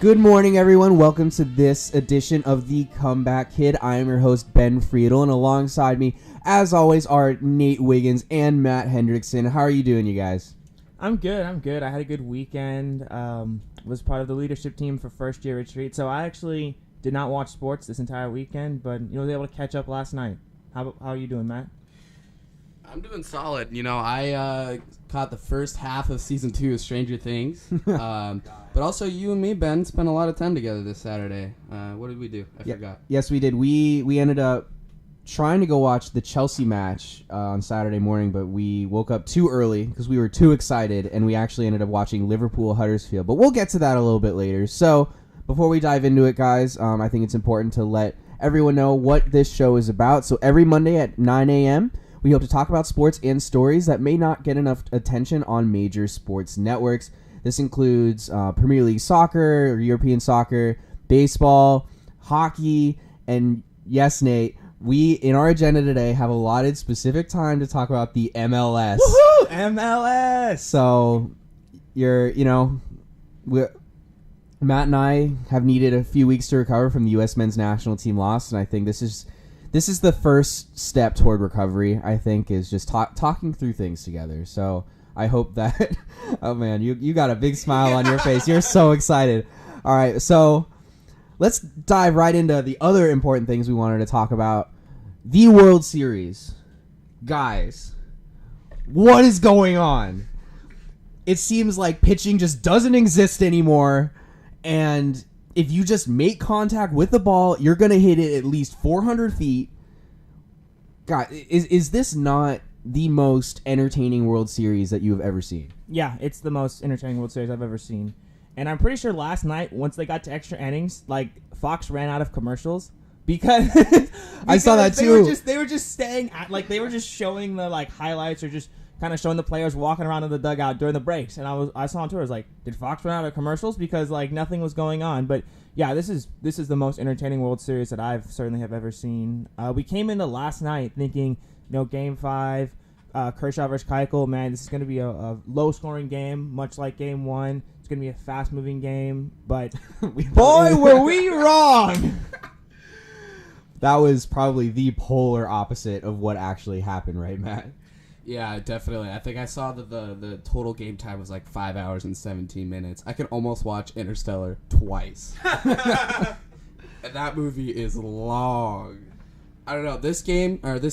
Good morning, everyone. Welcome to this edition of The Comeback Kid. I am your host, Ben Friedel, and alongside me, as always, are Nate Wiggins and Matt Hendrickson. How are you doing, you guys? I'm good. I had a good weekend. Was part of the leadership team for first year retreat, so I actually did not watch sports this entire weekend, but was able to catch up last night. How are you doing, Matt? I'm doing solid. I caught the first half of season 2 of Stranger Things. But also you and me, Ben, spent a lot of time together this Saturday. What did we do? I forgot. Yes, we did. We ended up trying to go watch the Chelsea match on Saturday morning, but we woke up too early because we were too excited, and we actually ended up watching Liverpool-Huddersfield. But we'll get to that a little bit later. So before we dive into it, guys, I think it's important to let everyone know what this show is about. So every Monday at 9 a.m., we hope to talk about sports and stories that may not get enough attention on major sports networks. This includes Premier League soccer, or European soccer, baseball, hockey, and yes, Nate, we, in our agenda today, have allotted specific time to talk about the MLS. Woohoo! MLS! So, Matt and I have needed a few weeks to recover from the U.S. men's national team loss, and I think this is the first step toward recovery, I think, is just talking through things together. So I hope that... oh, man, you got a big smile on your face. You're so excited. All right, so let's dive right into the other important things we wanted to talk about. The World Series. Guys, what is going on? It seems like pitching just doesn't exist anymore, and if you just make contact with the ball, you're going to hit it at least 400 feet. God, is this not the most entertaining World Series that you have ever seen? Yeah, it's the most entertaining World Series I've ever seen. And I'm pretty sure last night, once they got to extra innings, Fox ran out of commercials because I saw that too. They were just staying at, they were just showing the highlights or just kind of showing the players walking around in the dugout during the breaks, and I saw on Twitter, I was like, did Fox run out of commercials because nothing was going on? But yeah, this is the most entertaining World Series that I've certainly have ever seen. We came into last night thinking, Game 5, Kershaw versus Keuchel, man, this is going to be a low scoring game, much like Game 1. It's going to be a fast moving game, but boy, were we wrong. That was probably the polar opposite of what actually happened, right, Matt? Yeah, definitely. I think I saw that the total game time was 5 hours and 17 minutes. I could almost watch Interstellar twice. And that movie is long. I don't know. This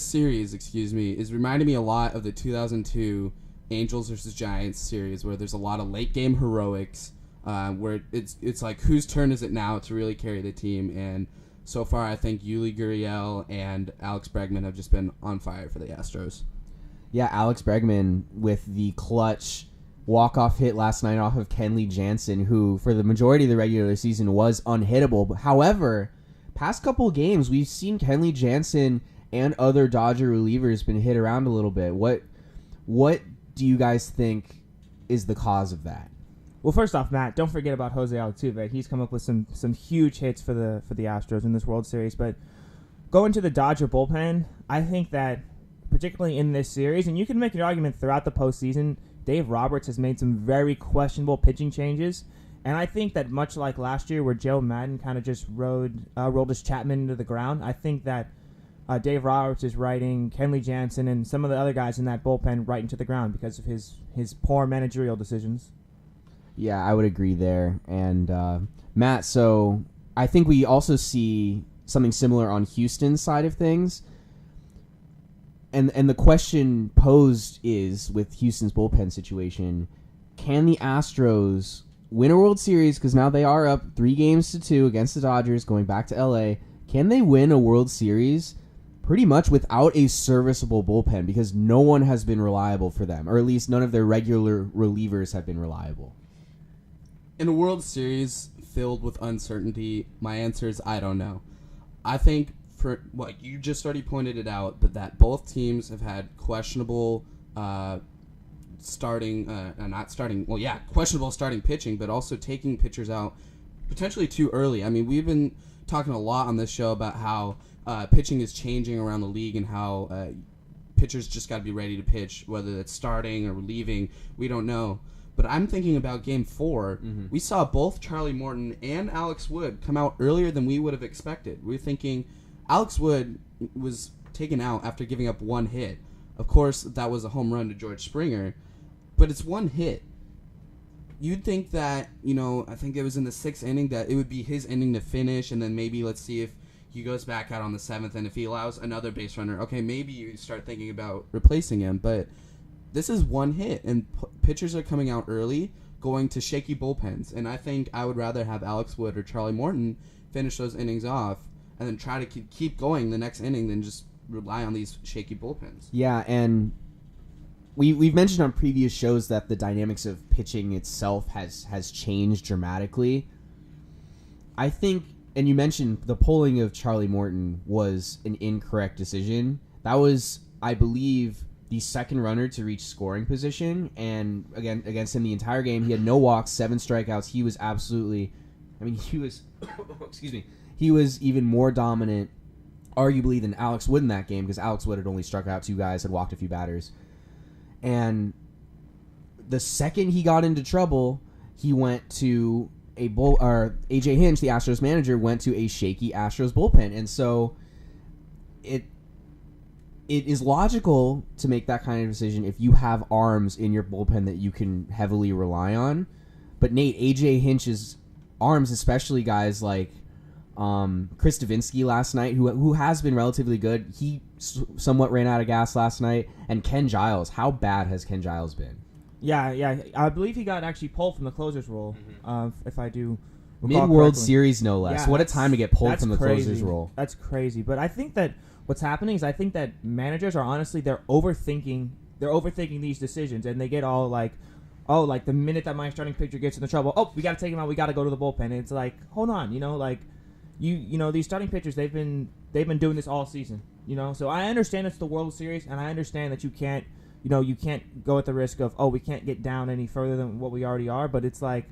series, is reminding me a lot of the 2002 Angels versus Giants series, where there's a lot of late game heroics, where it's like, whose turn is it now to really carry the team? And so far, I think Yuli Gurriel and Alex Bregman have just been on fire for the Astros. Yeah, Alex Bregman with the clutch walk-off hit last night off of Kenley Jansen, who for the majority of the regular season was unhittable. However, past couple of games, we've seen Kenley Jansen and other Dodger relievers been hit around a little bit. What do you guys think is the cause of that? Well, first off, Matt, don't forget about Jose Altuve. He's come up with some huge hits for the Astros in this World Series. But going to the Dodger bullpen, I think that particularly in this series, and you can make an argument throughout the postseason, Dave Roberts has made some very questionable pitching changes, and I think that much like last year where Joe Madden kind of just rolled his Chapman into the ground, I think that Dave Roberts is riding Kenley Jansen and some of the other guys in that bullpen right into the ground because of his poor managerial decisions. Yeah, I would agree there. And Matt, so I think we also see something similar on Houston's side of things. And the question posed is, with Houston's bullpen situation, can the Astros win a World Series? Because now they are up 3-2 against the Dodgers, going back to LA. Can they win a World Series pretty much without a serviceable bullpen? Because no one has been reliable for them, or at least none of their regular relievers have been reliable. In a World Series filled with uncertainty, my answer is I don't know. I think, for what you just already pointed it out, but that both teams have had questionable questionable starting pitching, but also taking pitchers out potentially too early. I mean, we've been talking a lot on this show about how pitching is changing around the league and how pitchers just got to be ready to pitch, whether that's starting or relieving. We don't know. But I'm thinking about Game 4. Mm-hmm. We saw both Charlie Morton and Alex Wood come out earlier than we would have expected. We were thinking Alex Wood was taken out after giving up one hit. Of course, that was a home run to George Springer, but it's one hit. You'd think that, I think it was in the 6th inning that it would be his inning to finish, and then maybe let's see if he goes back out on the 7th, and if he allows another base runner, okay, maybe you start thinking about replacing him. But this is one hit, and pitchers are coming out early, going to shaky bullpens, and I think I would rather have Alex Wood or Charlie Morton finish those innings off and then try to keep going the next inning than just rely on these shaky bullpens. Yeah, and we've mentioned on previous shows that the dynamics of pitching itself has changed dramatically. I think, and you mentioned the polling of Charlie Morton was an incorrect decision. That was, I believe, the second runner to reach scoring position, and again against him the entire game, he had no walks, 7 strikeouts. He was absolutely, he was, excuse me, he was even more dominant, arguably, than Alex Wood in that game, because Alex Wood had only struck out 2 guys, had walked a few batters. And the second he got into trouble, he went to AJ Hinch, the Astros manager, went to a shaky Astros bullpen. And so it is logical to make that kind of decision if you have arms in your bullpen that you can heavily rely on. But Nate, AJ Hinch's arms, especially guys like Chris Davinsky last night, who has been relatively good, he somewhat ran out of gas last night. And Ken Giles, how bad has Ken Giles been? Yeah, I believe he got actually pulled from the closer's role, if I do recall Mid-World correctly. Series, no less. Yeah, what a time to get pulled from the crazy. closer's role. That's crazy. But I think that what's happening is I think that managers are honestly, they're overthinking these decisions, and they get all like, oh, like the minute that my starting pitcher gets into trouble, oh, we got to take him out, we got to go to the bullpen. And it's like, hold on, like these starting pitchers, they've been doing this all season, So I understand it's the World Series, and I understand that you can't go at the risk of, we can't get down any further than what we already are. But it's like,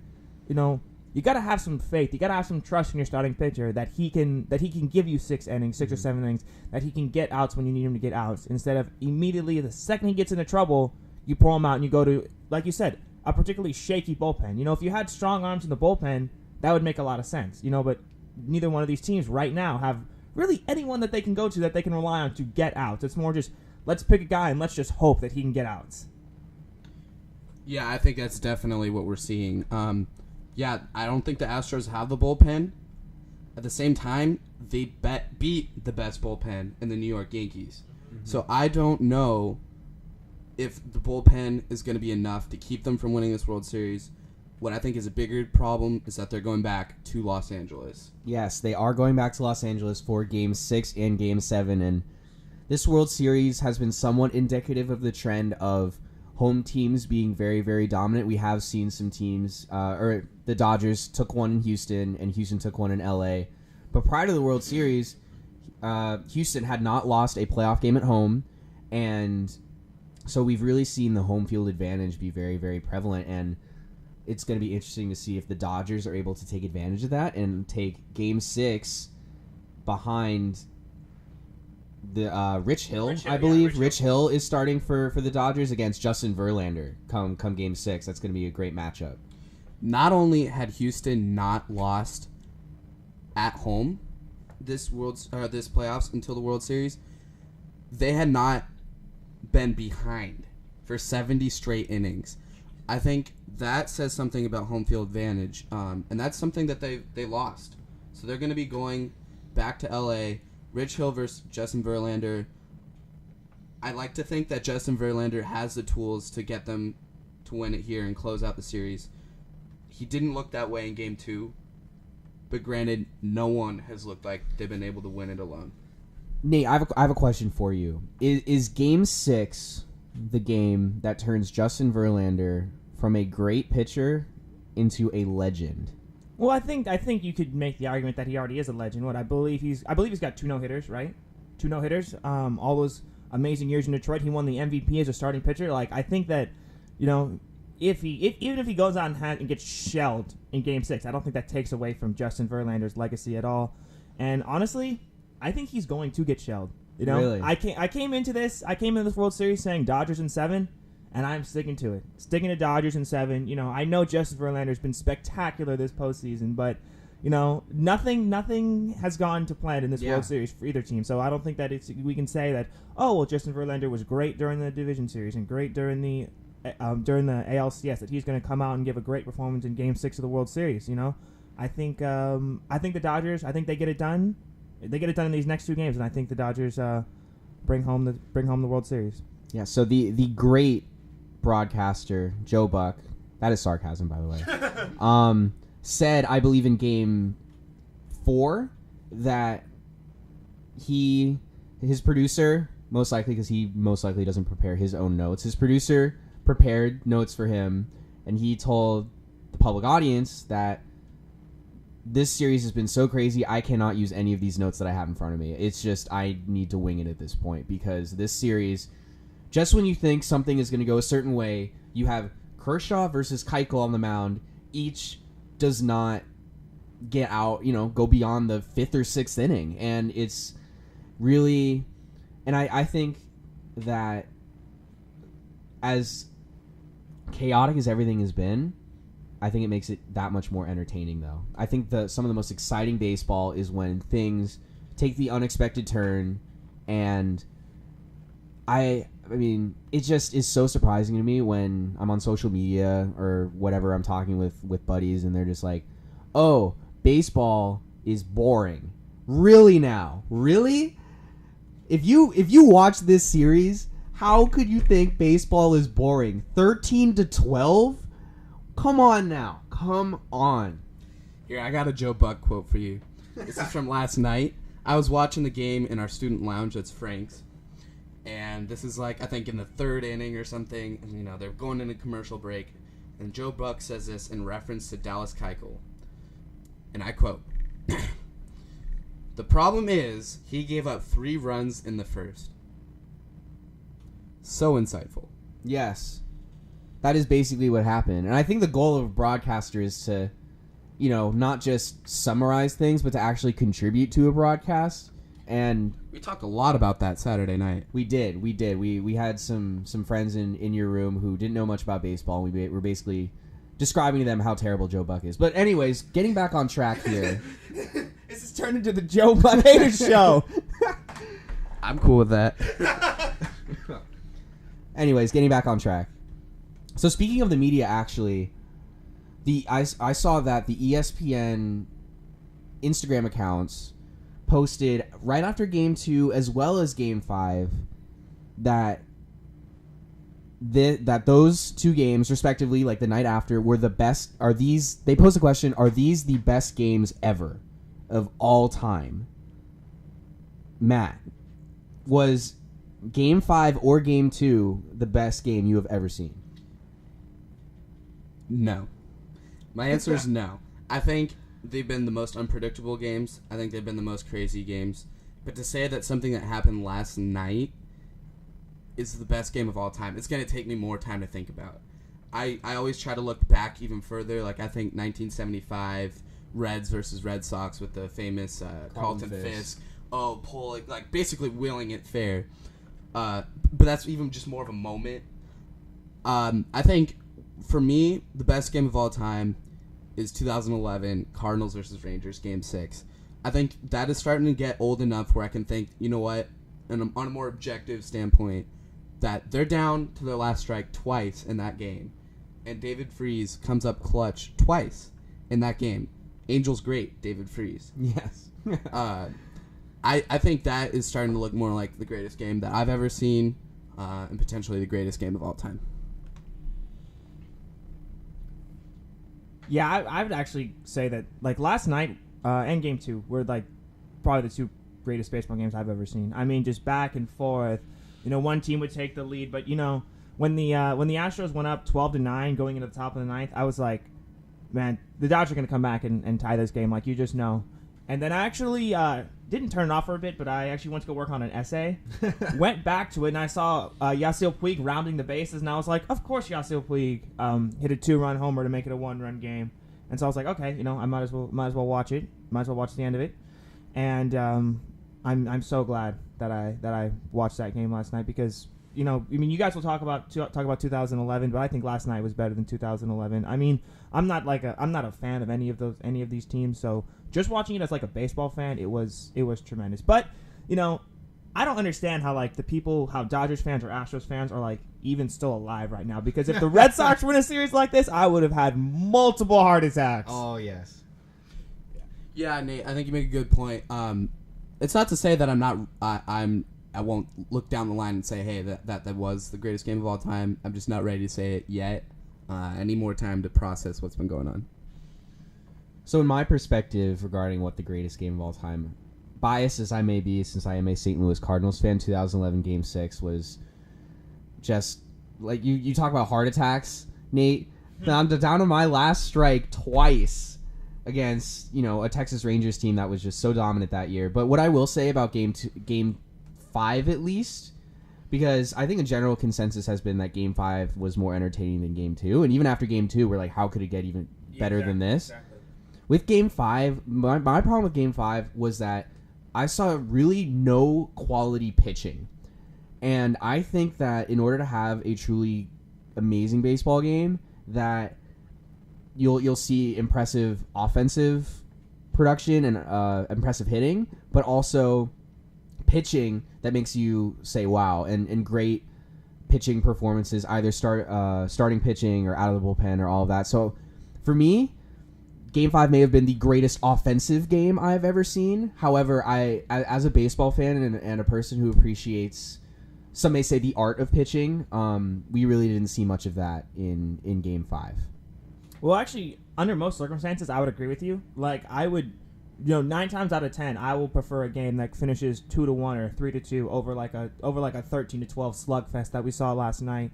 you got to have some faith. You got to have some trust in your starting pitcher that he can give you 6 innings, 6 or 7 innings, that he can get outs when you need him to get outs, instead of immediately the second he gets into trouble, you pull him out and you go to, like you said, a particularly shaky bullpen. If you had strong arms in the bullpen, that would make a lot of sense. But neither one of these teams right now have really anyone that they can go to that they can rely on to get outs. It's more just, let's pick a guy and let's just hope that he can get outs. Yeah, I think that's definitely what we're seeing. Yeah, I don't think the Astros have the bullpen. At the same time, they beat the best bullpen in the New York Yankees. Mm-hmm. So I don't know if the bullpen is going to be enough to keep them from winning this World Series. What I think is a bigger problem is that they're going back to Los Angeles. Yes, they are going back to Los Angeles for Game 6 and Game 7, and this World Series has been somewhat indicative of the trend of home teams being very, very dominant. We have seen some teams, the Dodgers took one in Houston, and Houston took one in LA. But prior to the World Series, Houston had not lost a playoff game at home, and so we've really seen the home field advantage be very, very prevalent, and it's going to be interesting to see if the Dodgers are able to take advantage of that and take Game 6 behind the Rich Hill, I believe. Yeah, Rich Hill is starting for the Dodgers against Justin Verlander come Game 6. That's going to be a great matchup. Not only had Houston not lost at home this playoffs until the World Series, they had not been behind for 70 straight innings. I think that says something about home field advantage, and that's something that they lost. So they're going to be going back to L.A., Rich Hill versus Justin Verlander. I like to think that Justin Verlander has the tools to get them to win it here and close out the series. He didn't look that way in Game 2, but granted, no one has looked like they've been able to win it alone. Nate, I have a question for you. Is Game 6 the game that turns Justin Verlander from a great pitcher into a legend? Well, I think you could make the argument that he already is a legend. I believe he's got 2 no-hitters, right? 2 no-hitters. All those amazing years in Detroit, he won the MVP as a starting pitcher. Like, I think that, even if he goes out and gets shelled in Game 6, I don't think that takes away from Justin Verlander's legacy at all. And honestly, I think he's going to get shelled. You know, Really? I came into this World Series saying Dodgers in 7, and I'm sticking to it. Sticking to Dodgers in 7. You know, I know Justin Verlander's been spectacular this postseason, but you know, nothing has gone to plan in this World Series for either team. So I don't think that we can say that, oh, well, Justin Verlander was great during the division series and great during the ALCS, that he's going to come out and give a great performance in Game 6 of the World Series. You know, I think the Dodgers, I think they get it done. They get it done in these next 2 games, and I think the Dodgers bring home the World Series. Yeah. So the great broadcaster Joe Buck, that is sarcasm, by the way. Said, I believe in Game 4, that his producer, most likely because he most likely doesn't prepare his own notes, his producer prepared notes for him, and he told the public audience that this series has been so crazy, I cannot use any of these notes that I have in front of me. It's just, I need to wing it at this point, because this series, just when you think something is going to go a certain way, you have Kershaw versus Keuchel on the mound. Each does not get out, go beyond the 5th or 6th inning. And it's really, and I think that as chaotic as everything has been, I think it makes it that much more entertaining, though. I think some of the most exciting baseball is when things take the unexpected turn, and I mean, it just is so surprising to me when I'm on social media or whatever, I'm talking with buddies, and they're just like, oh, baseball is boring. Really now? Really? If you watch this series, how could you think baseball is boring? 13-12? Come on now. Come on. Here, I got a Joe Buck quote for you. This is from last night. I was watching the game in our student lounge. That's Frank's. And this is like, I think, in the 3rd inning or something. And, they're going into commercial break. And Joe Buck says this in reference to Dallas Keuchel. And I quote, "The problem is he gave up 3 runs in the first." So insightful. Yes. That is basically what happened. And I think the goal of a broadcaster is to, not just summarize things, but to actually contribute to a broadcast. And we talked a lot about that Saturday night. We did. We had some friends in your room who didn't know much about baseball. We were basically describing to them how terrible Joe Buck is. But anyways, getting back on track here. This has turned into the Joe Buck Haters Show. I'm cool with that. Anyways, getting back on track. So speaking of the media, actually, I saw that the ESPN Instagram accounts posted right after Game 2 as well as Game 5 that those 2 games, respectively, like the night after, were the best. They posed the question, are these the best games ever of all time? Matt, was Game 5 or Game 2 the best game you have ever seen? No. My answer is no. I think they've been the most unpredictable games. I think they've been the most crazy games. But to say that something that happened last night is the best game of all time, it's going to take me more time to think about. I always try to look back even further. Like, I think 1975 Reds versus Red Sox with the famous Carlton Fisk. Like basically willing it fair. But that's even just more of a moment. I think, for me, the best game of all time is 2011 Cardinals versus Rangers, Game 6. I think that is starting to get old enough where I can think, you know what, and on a more objective standpoint, that they're down to their last strike twice in that game. And David Freese comes up clutch twice in that game. Angels great, David Freese. Yes. I think that is starting to look more like the greatest game that I've ever seen, and potentially the greatest game of all time. Yeah, I would actually say that, like, last night and Game 2 were, like, probably the 2 greatest baseball games I've ever seen. I mean, just back and forth. One team would take the lead, but, when the Astros went up 12-9 going into the top of the 9th, I was like, man, the Dodgers are going to come back and tie this game, like you just know. And then I actually didn't turn it off for a bit, but I actually went to go work on an essay. Went back to it, and I saw Yasiel Puig rounding the bases, and I was like, of course Yasiel Puig hit a 2-run homer to make it a 1-run game. And so I was like, okay, I might as well watch it. Might as well watch the end of it. and I'm so glad that I watched that game last night because you mean you guys will talk about 2011, but I think last night was better than 2011. I mean I'm not a fan of any of these teams, so just watching it as like a baseball fan, it was tremendous. But I don't understand how how Dodgers fans or Astros fans are like even still alive right now, because if the Red Sox win a series like this, I would have had multiple heart attacks. Oh yes. Yeah, Nate, I think you make a good point. It's not to say that I won't look down the line and say, hey, that was the greatest game of all time. I'm just not ready to say it yet. I need more time to process what's been going on. So in my perspective regarding what the greatest game of all time, biased as I may be since I am a St. Louis Cardinals fan, 2011 Game 6 was just, like, you talk about heart attacks, Nate, down to my last strike twice against, a Texas Rangers team that was just so dominant that year. But what I will say about Game 5 at least, because I think a general consensus has been that Game 5 was more entertaining than Game 2, and even after Game 2, we're like, how could it get even better than this? Exactly. With Game 5, my problem with Game 5 was that I saw really no quality pitching. And I think that in order to have a truly amazing baseball game, that you'll see impressive offensive production and impressive hitting, but also pitching that makes you say wow, and great pitching performances, either starting pitching or out of the bullpen or all of that. So for me, Game 5 may have been the greatest offensive game I've ever seen. However, I as a baseball fan and a person who appreciates, some may say, the art of pitching, we really didn't see much of that in Game 5. Well, actually, under most circumstances, I would agree with you. Like, I would, 9 times out of 10, I will prefer a game that finishes 2-1 or 3-2 over like a 13-12 slugfest that we saw last night.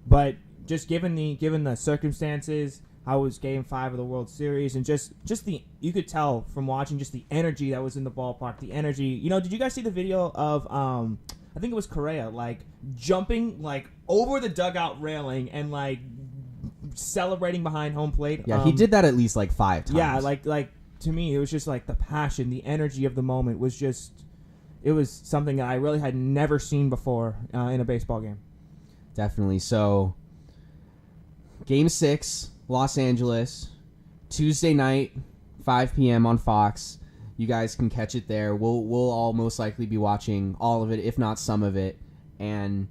But just given the circumstances, how was Game 5 of the World Series, and just you could tell from watching just the energy that was in the ballpark. The energy, did you guys see the video of I think it was Correa jumping over the dugout railing and celebrating behind home plate? Yeah, he did that at least 5 times. Yeah, to me, it was just the passion, the energy of the moment was just, it was something that I really had never seen before in a baseball game. Definitely. So, Game 6, Los Angeles, Tuesday night, 5 p.m. on Fox. You guys can catch it there. We'll all most likely be watching all of it, if not some of it. And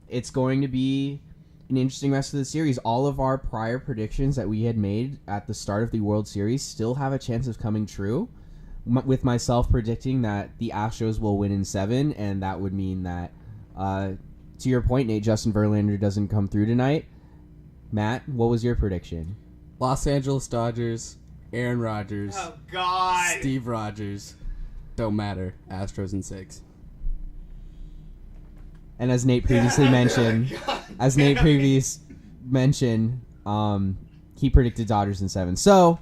it's going to be an interesting rest of the series. All of our prior predictions that we had made at the start of the World Series still have a chance of coming true, with myself predicting that the Astros will win in 7, and that would mean that, to your point, Nate, Justin Verlander doesn't come through tonight. Matt, what was your prediction? Los Angeles Dodgers, Aaron Rodgers. Oh God. Steve Rogers. Don't matter. Astros in 6. And as Nate previously mentioned, he predicted Dodgers in 7. So,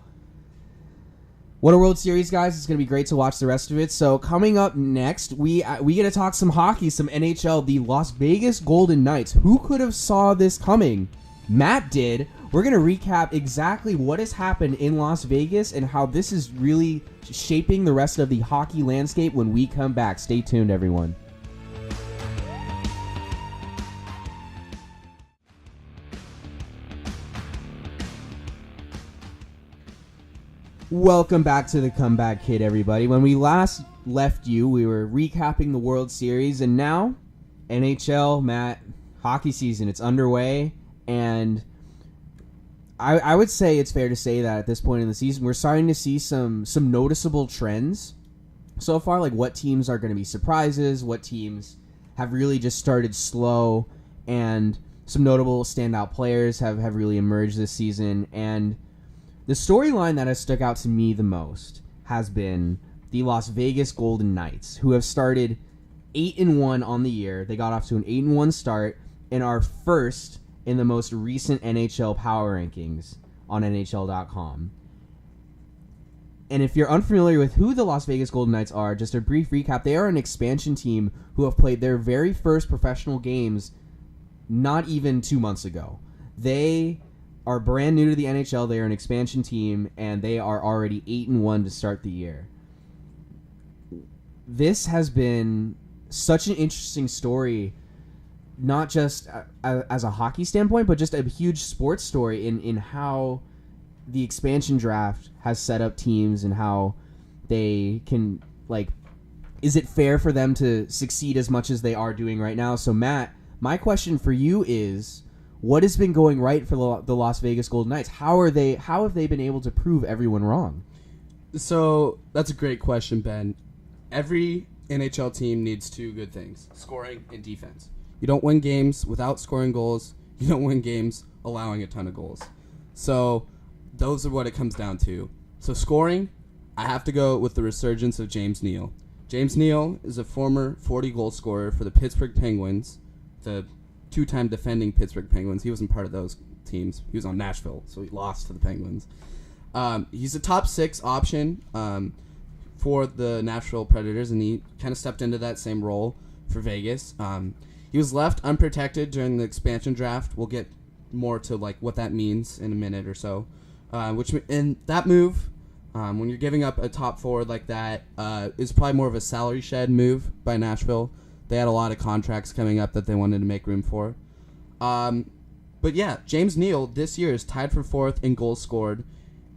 what a World Series, guys. It's going to be great to watch the rest of it. So, coming up next, we get to talk some hockey, some NHL, the Las Vegas Golden Knights. Who could have saw this coming? Matt did. We're going to recap exactly what has happened in Las Vegas and how this is really shaping the rest of the hockey landscape when we come back. Stay tuned, everyone. Welcome back to the Comeback Kid, everybody. When we last left you, we were recapping the World Series, and now, NHL, Matt, hockey season, it's underway, and I would say it's fair to say that at this point in the season, we're starting to see some noticeable trends so far, like what teams are going to be surprises, what teams have really just started slow, and some notable standout players have really emerged this season. And the storyline that has stuck out to me the most has been the Las Vegas Golden Knights, who have started 8-1 on the year. They got off to an 8-1 start and are first in the most recent NHL power rankings on NHL.com. And if you're unfamiliar with who the Las Vegas Golden Knights are, just a brief recap, they are an expansion team who have played their very first professional games not even 2 months ago. They are brand new to the NHL. They are an expansion team, and they are already 8-1 to start the year. this has been such an interesting story, not just as a hockey standpoint, but just a huge sports story in how the expansion draft has set up teams and how they can, like, is it fair for them to succeed as much as they are doing right now? So, Matt, my question for you is, what has been going right for the Las Vegas Golden Knights? How have they been able to prove everyone wrong? So that's a great question, Ben. Every NHL team needs two good things: scoring and defense. You don't win games without scoring goals. You don't win games allowing a ton of goals. So those are what it comes down to. So scoring, I have to go with the resurgence of James Neal. James Neal is a former 40-goal scorer for the Pittsburgh Penguins, the two-time defending Pittsburgh Penguins. He wasn't part of those teams. He was on Nashville, so he lost to the Penguins. He's a top 6 option for the Nashville Predators, and he kind of stepped into that same role for Vegas. He was left unprotected during the expansion draft. We'll get more to like what that means in a minute or so. In that move, when you're giving up a top forward like that, is probably more of a salary shed move by Nashville. They had a lot of contracts coming up that they wanted to make room for. But yeah, James Neal this year is tied for 4th in goals scored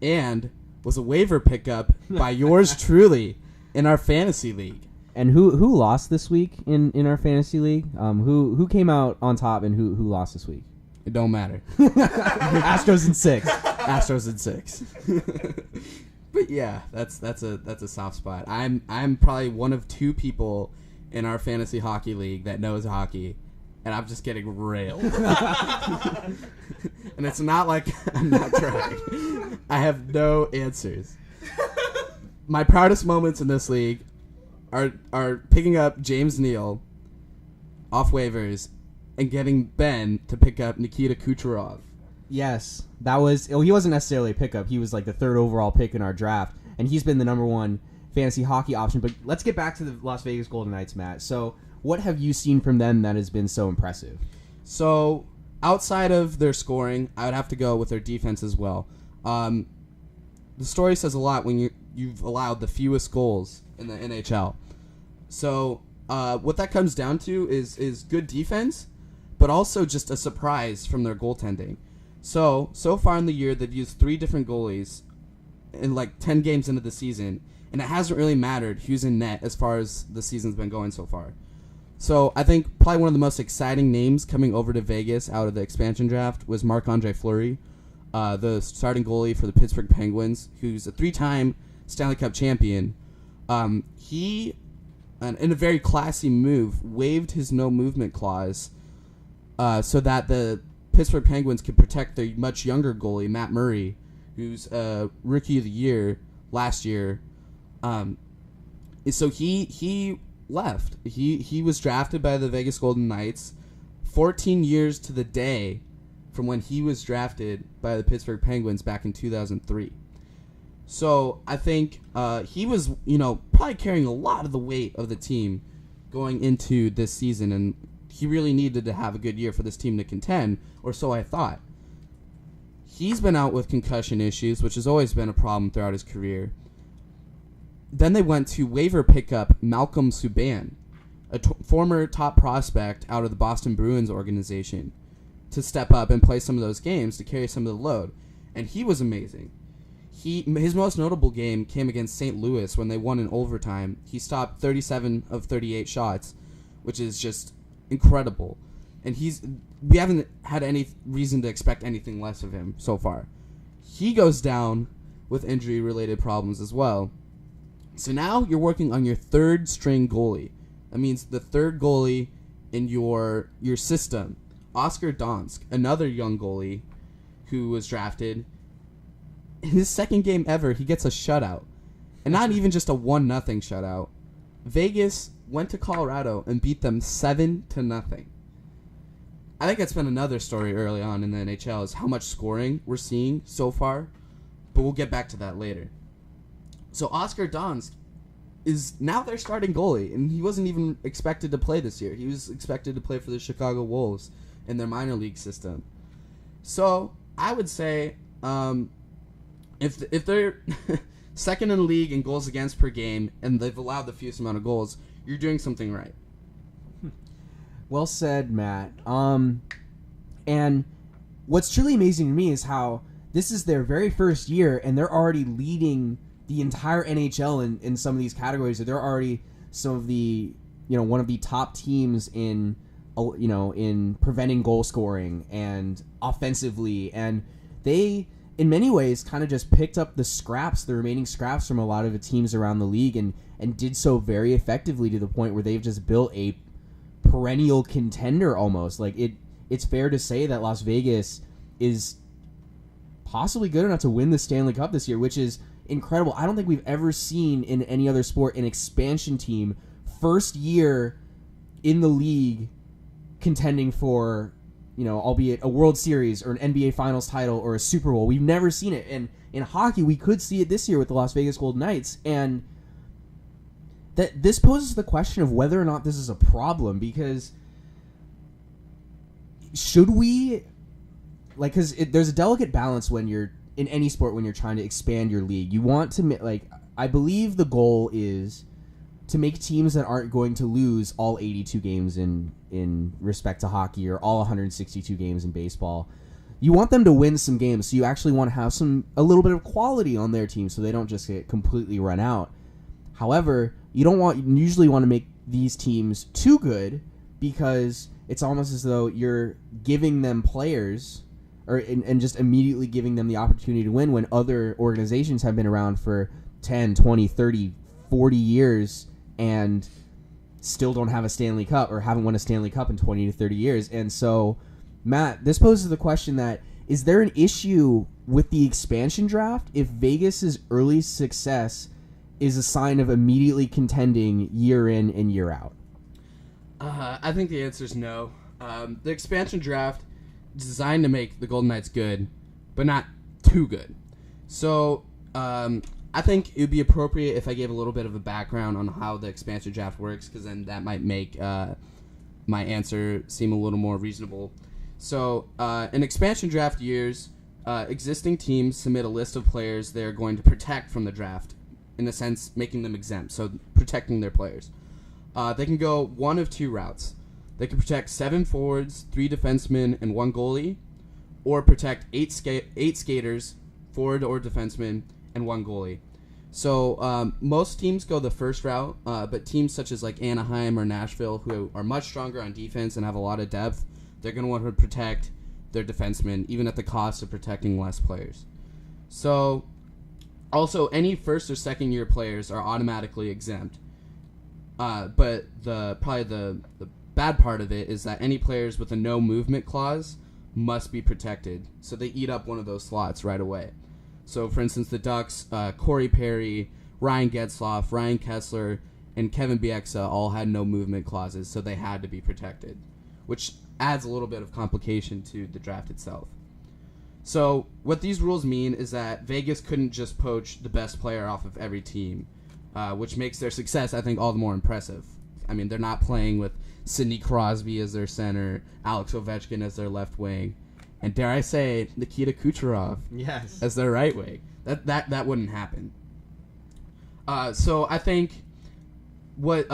and was a waiver pickup by yours truly in our fantasy league. And who lost this week in our fantasy league? Who came out on top and who lost this week? It don't matter. Astros in 6. Astros in 6. But yeah, that's a soft spot. I'm probably one of 2 people in our fantasy hockey league that knows hockey, and I'm just getting railed. And it's not like I'm not trying. I have no answers. My proudest moments in this league are picking up James Neal off waivers and getting Ben to pick up Nikita Kucherov. Yes, that was. He wasn't necessarily a pickup. He was like the 3rd overall pick in our draft, and he's been the number 1 fantasy hockey option. But let's get back to the Las Vegas Golden Knights, Matt. So, what have you seen from them that has been so impressive? So, outside of their scoring, I would have to go with their defense as well. The story says a lot when you've allowed the fewest goals in the NHL. So, what that comes down to is good defense, but also just a surprise from their goaltending. So far in the year, they've used 3 different goalies in like 10 games into the season, and it hasn't really mattered who's in net as far as the season's been going so far. So I think probably one of the most exciting names coming over to Vegas out of the expansion draft was Marc-Andre Fleury, the starting goalie for the Pittsburgh Penguins, who's a 3-time Stanley Cup champion. He, in a very classy move, waived his no-movement clause so that the Pittsburgh Penguins could protect their much younger goalie, Matt Murray, who's Rookie of the Year last year. So he left. He was drafted by the Vegas Golden Knights 14 years to the day from when he was drafted by the Pittsburgh Penguins back in 2003. So I think he was, probably carrying a lot of the weight of the team going into this season, and he really needed to have a good year for this team to contend, or so I thought. He's been out with concussion issues, which has always been a problem throughout his career. Then they went to waiver pickup Malcolm Subban, a former top prospect out of the Boston Bruins organization, to step up and play some of those games to carry some of the load. And he was amazing. His most notable game came against St. Louis when they won in overtime. He stopped 37 of 38 shots, which is just incredible. And we haven't had any reason to expect anything less of him so far. He goes down with injury-related problems as well. So now you're working on your 3rd string goalie. That means the 3rd goalie in your system. Oscar Donsk, another young goalie who was drafted. In his 2nd game ever, he gets a shutout. And not even just a 1-0 shutout. Vegas went to Colorado and beat them 7-0. I think that's been another story early on in the NHL is how much scoring we're seeing so far. But we'll get back to that later. So Oscar Donsk is now their starting goalie, and he wasn't even expected to play this year. He was expected to play for the Chicago Wolves in their minor league system. So I would say if they're second in the league in goals against per game, and they've allowed the fewest amount of goals, you're doing something right. Well said, Matt. And what's truly amazing to me is how this is their very first year, and they're already leading the entire NHL in some of these categories. They're already some of the, one of the top teams in preventing goal scoring and offensively, and they, in many ways, kind of just picked up the remaining scraps from a lot of the teams around the league, and did so very effectively to the point where they've just built a perennial contender almost. Like it's fair to say that Las Vegas is possibly good enough to win the Stanley Cup this year, which is incredible. I don't think we've ever seen in any other sport an expansion team first year in the league contending for, albeit a World Series or an NBA Finals title or a Super Bowl. We've never seen it. And in hockey, we could see it this year with the Las Vegas Golden Knights. And that this poses the question of whether or not this is a problem, because should we, because there's a delicate balance when you're in any sport, when you're trying to expand your league. You want to, I believe the goal is to make teams that aren't going to lose all 82 games in respect to hockey, or all 162 games in baseball. You want them to win some games, so you actually want to have a little bit of quality on their team so they don't just get completely run out. However, you usually want to make these teams too good, because it's almost as though you're giving them players and just immediately giving them the opportunity to win when other organizations have been around for 10, 20, 30, 40 years and still don't have a Stanley Cup, or haven't won a Stanley Cup in 20 to 30 years. And so, Matt, this poses the question that, is there an issue with the expansion draft if Vegas's early success is a sign of immediately contending year in and year out? I think the answer is no. The expansion draft is designed to make the Golden Knights good, but not too good. So I think it would be appropriate if I gave a little bit of a background on how the expansion draft works, because then that might make my answer seem a little more reasonable. So in expansion draft years, existing teams submit a list of players they're going to protect from the draft, in a sense making them exempt, so protecting their players. They can go one of two routes. They can protect 7 forwards, 3 defensemen, and 1 goalie, or protect 8 skaters, forward or defenseman, and 1 goalie. So most teams go the first route, but teams such as like Anaheim or Nashville, who are much stronger on defense and have a lot of depth, they're going to want to protect their defensemen, even at the cost of protecting less players. So also, any first or second year players are automatically exempt. But the bad part of it is that any players with a no movement clause must be protected. So they eat up one of those slots right away. So, for instance, the Ducks, Corey Perry, Ryan Getzlaf, Ryan Kessler, and Kevin Bieksa all had no movement clauses, so they had to be protected, which adds a little bit of complication to the draft itself. So what these rules mean is that Vegas couldn't just poach the best player off of every team, which makes their success, I think, all the more impressive. I mean, they're not playing with Sidney Crosby as their center, Alex Ovechkin as their left wing, and dare I say, Nikita Kucherov as their right wing. That wouldn't happen. So I think what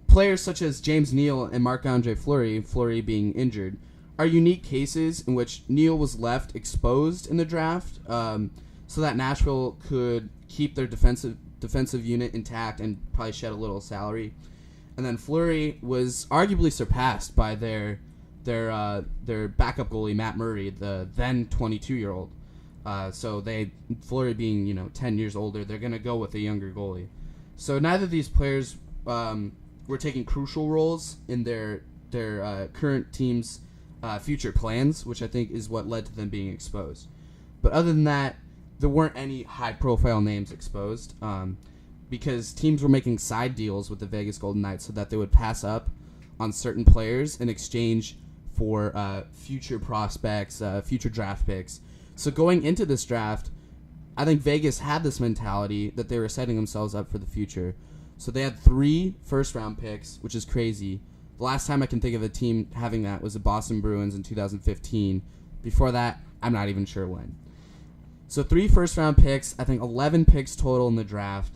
players such as James Neal and Marc-Andre Fleury being injured, are unique cases in which Neal was left exposed in the draft, so that Nashville could keep their defensive unit intact and probably shed a little salary. And then Fleury was arguably surpassed by their backup goalie Matt Murray, the then 22-year-old. So Fleury being 10 years older, they're gonna go with a younger goalie. So neither of these players were taking crucial roles in their current team's future plans, which I think is what led to them being exposed. But other than that, there weren't any high-profile names exposed, because teams were making side deals with the Vegas Golden Knights so that they would pass up on certain players in exchange for future prospects, future draft picks. So going into this draft, I think Vegas had this mentality that they were setting themselves up for the future. So they had 3 first-round picks, which is crazy. The last time I can think of a team having that was the Boston Bruins in 2015. Before that, I'm not even sure when. So 3 first-round picks, I think 11 picks total in the draft.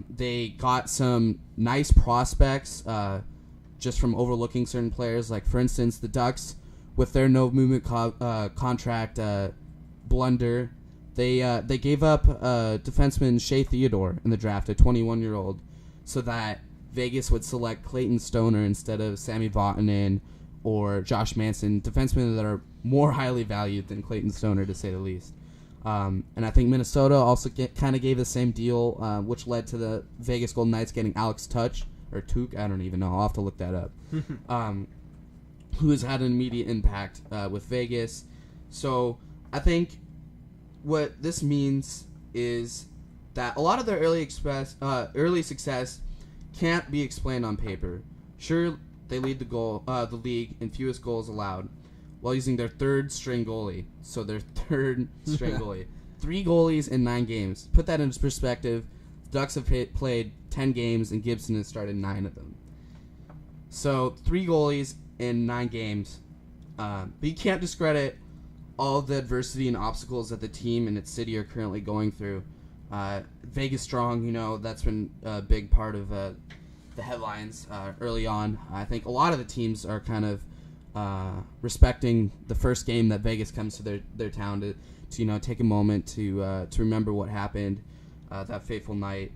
They got some nice prospects just from overlooking certain players. Like, for instance, the Ducks, with their no-movement contract blunder, they gave up defenseman Shea Theodore in the draft, a 21-year-old, so that Vegas would select Clayton Stoner instead of Sami Vatanen or Josh Manson, defensemen that are more highly valued than Clayton Stoner, to say the least. And I think Minnesota also kind of gave the same deal, which led to the Vegas Golden Knights getting Alex Tuch, or Tuch, I don't even know. I'll have to look that up. Who has had an immediate impact with Vegas. So I think what this means is that a lot of their early success can't be explained on paper. Sure, they lead the league in fewest goals allowed, while using their third-string goalie. So their third-string goalie. 3 goalies in 9 games. Put that into perspective. The Ducks have played 10 games, and Gibson has started 9 of them. So 3 goalies in 9 games. But you can't discredit all of the adversity and obstacles that the team and its city are currently going through. Vegas Strong, that's been a big part of the headlines early on. I think a lot of the teams are kind of respecting the first game that Vegas comes to their town to take a moment to remember what happened that fateful night.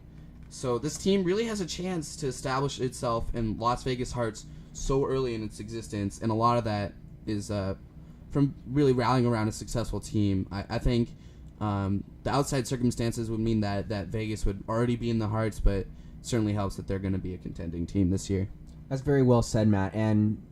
So this team really has a chance to establish itself in Las Vegas hearts so early in its existence, and a lot of that is from really rallying around a successful team. I think the outside circumstances would mean that Vegas would already be in the hearts, but it certainly helps that they're going to be a contending team this year. That's very well said, Matt. And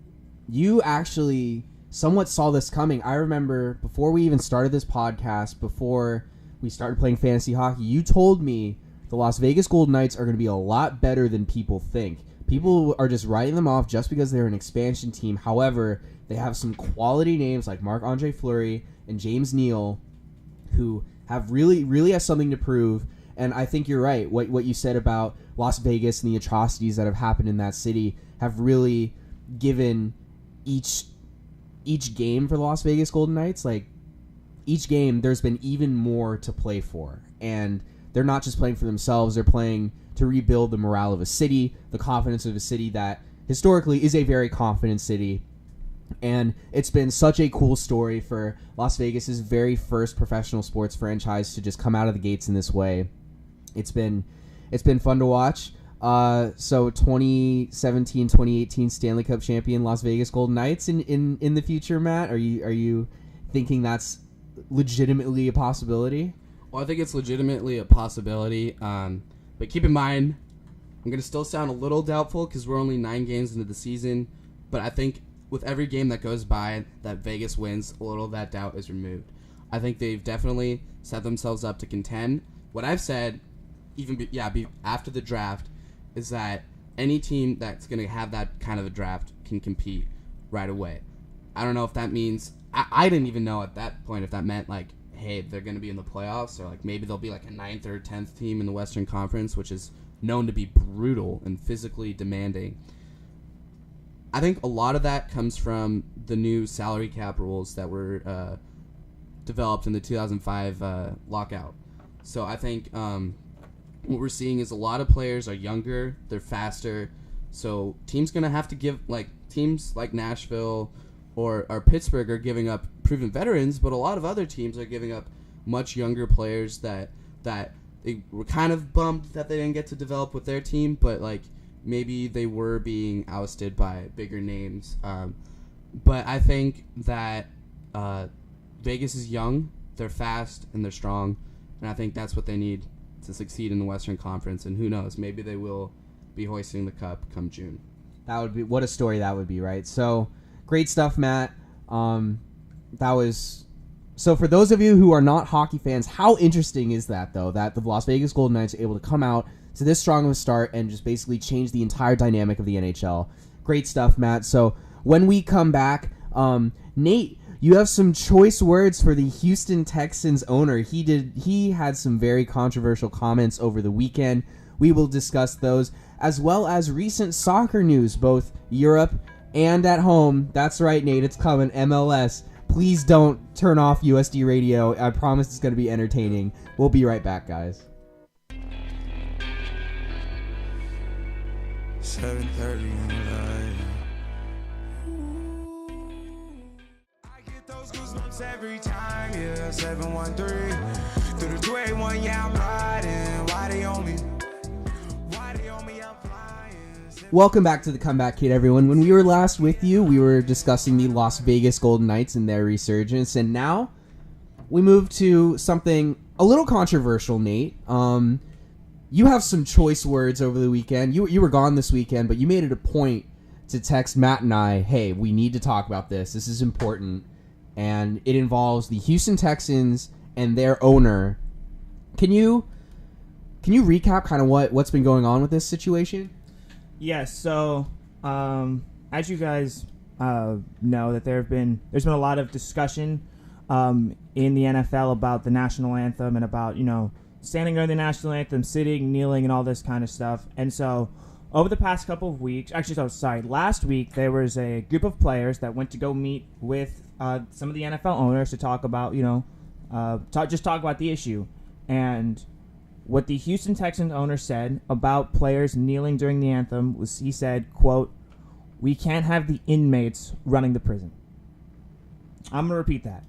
you actually somewhat saw this coming. I remember before we even started this podcast, before we started playing fantasy hockey, you told me the Las Vegas Golden Knights are going to be a lot better than people think. People are just writing them off just because they're an expansion team. However, they have some quality names like Marc-Andre Fleury and James Neal who have really have something to prove. And I think you're right. What you said about Las Vegas and the atrocities that have happened in that city have really given each game for the Las Vegas Golden Knights, like each game there's been even more to play for, and they're not just playing for themselves, they're playing to rebuild the morale of a city, the confidence of a city that historically is a very confident city. And it's been such a cool story for Las Vegas's very first professional sports franchise to just come out of the gates in this way. It's been fun to watch. So 2017-2018 Stanley Cup champion Las Vegas Golden Knights in the future, Matt? Are you thinking that's legitimately a possibility? Well, I think it's legitimately a possibility. But keep in mind, I'm going to still sound a little doubtful because we're only 9 games into the season. But I think with every game that goes by that Vegas wins, a little of that doubt is removed. I think they've definitely set themselves up to contend. What I've said, after the draft, is that any team that's going to have that kind of a draft can compete right away. I don't know if that means... I didn't even know at that point if that meant, like, hey, they're going to be in the playoffs, or, like, maybe they'll be, like, a 9th or 10th team in the Western Conference, which is known to be brutal and physically demanding. I think a lot of that comes from the new salary cap rules that were developed in the 2005 lockout. So I think what we're seeing is a lot of players are younger, they're faster, so teams going to have to give, like, teams like Nashville or Pittsburgh are giving up proven veterans, but a lot of other teams are giving up much younger players that they were kind of bummed that they didn't get to develop with their team, but, like, maybe they were being ousted by bigger names. But I think that Vegas is young, they're fast, and they're strong, and I think that's what they need to succeed in the Western Conference, and who knows, maybe they will be hoisting the cup come June. That would be, what a story that would be, right? So, great stuff, Matt. So for those of you who are not hockey fans, how interesting is that, though, that the Las Vegas Golden Knights are able to come out to this strong of a start and just basically change the entire dynamic of the NHL. Great stuff, Matt. So when we come back, Nate, you have some choice words for the Houston Texans owner. He had some very controversial comments over the weekend. We will discuss those, as well as recent soccer news, both Europe and at home. That's right, Nate, it's coming, MLS. Please don't turn off USD Radio. I promise it's going to be entertaining. We'll be right back, guys. 7:30 I get those goosebumps every time, yeah. 713 through the 281, yeah, I'm riding. Why they on me? Why they on me? I'm flying. Welcome back to the Comeback Kid, everyone. When we were last with you, we were discussing the Las Vegas Golden Knights and their resurgence, and now we move to something a little controversial, Nate. You have some choice words over the weekend. You were gone this weekend, but you made it a point to text Matt and I, hey, we need to talk about this. This is important. And it involves the Houston Texans and their owner. Can you recap kind of what's been going on with this situation? Yes, so as you guys know, that there's been a lot of discussion in the NFL about the national anthem and about, standing during the national anthem, sitting, kneeling, and all this kind of stuff. And so over the past couple of weeks, last week, there was a group of players that went to go meet with some of the NFL owners to talk about, talk about the issue. And what the Houston Texans owner said about players kneeling during the anthem was, he said, quote, "We can't have the inmates running the prison." I'm going to repeat that.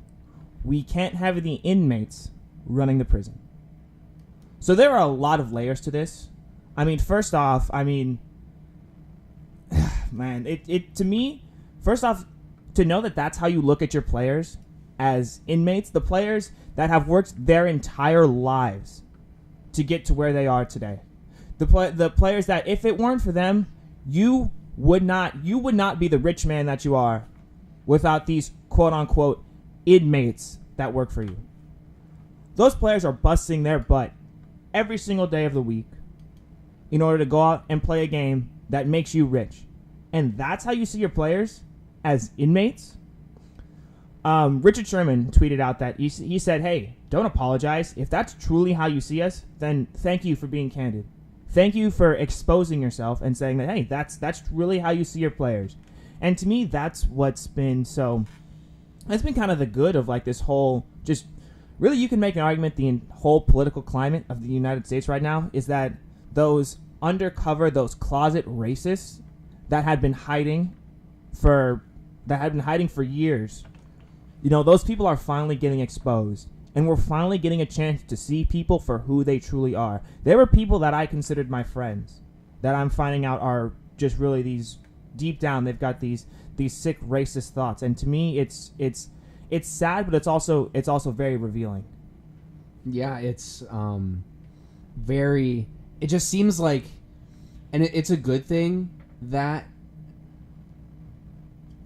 We can't have the inmates running the prison. So there are a lot of layers to this. I mean, first off, man, to me, first off, to know that that's how you look at your players as inmates, the players that have worked their entire lives to get to where they are today. The players that, if it weren't for them, you would not be the rich man that you are without these quote-unquote inmates that work for you. Those players are busting their butt every single day of the week in order to go out and play a game that makes you rich. And that's how you see your players as inmates? Richard Sherman tweeted out that he said, "Hey, don't apologize. If that's truly how you see us, then thank you for being candid. Thank you for exposing yourself and saying that, hey, that's really how you see your players." And to me, that's what's been that's been kind of the good of like this whole, just really, you can make an argument the whole political climate of the United States right now is that those undercover, those closet racists that had been hiding for years, those people are finally getting exposed, and we're finally getting a chance to see people for who they truly are. There were people that I considered my friends that I'm finding out are just really these, deep down, they've got these sick racist thoughts, and to me, it's sad, but it's also very revealing. Yeah, it's very. It just seems like, and it's a good thing that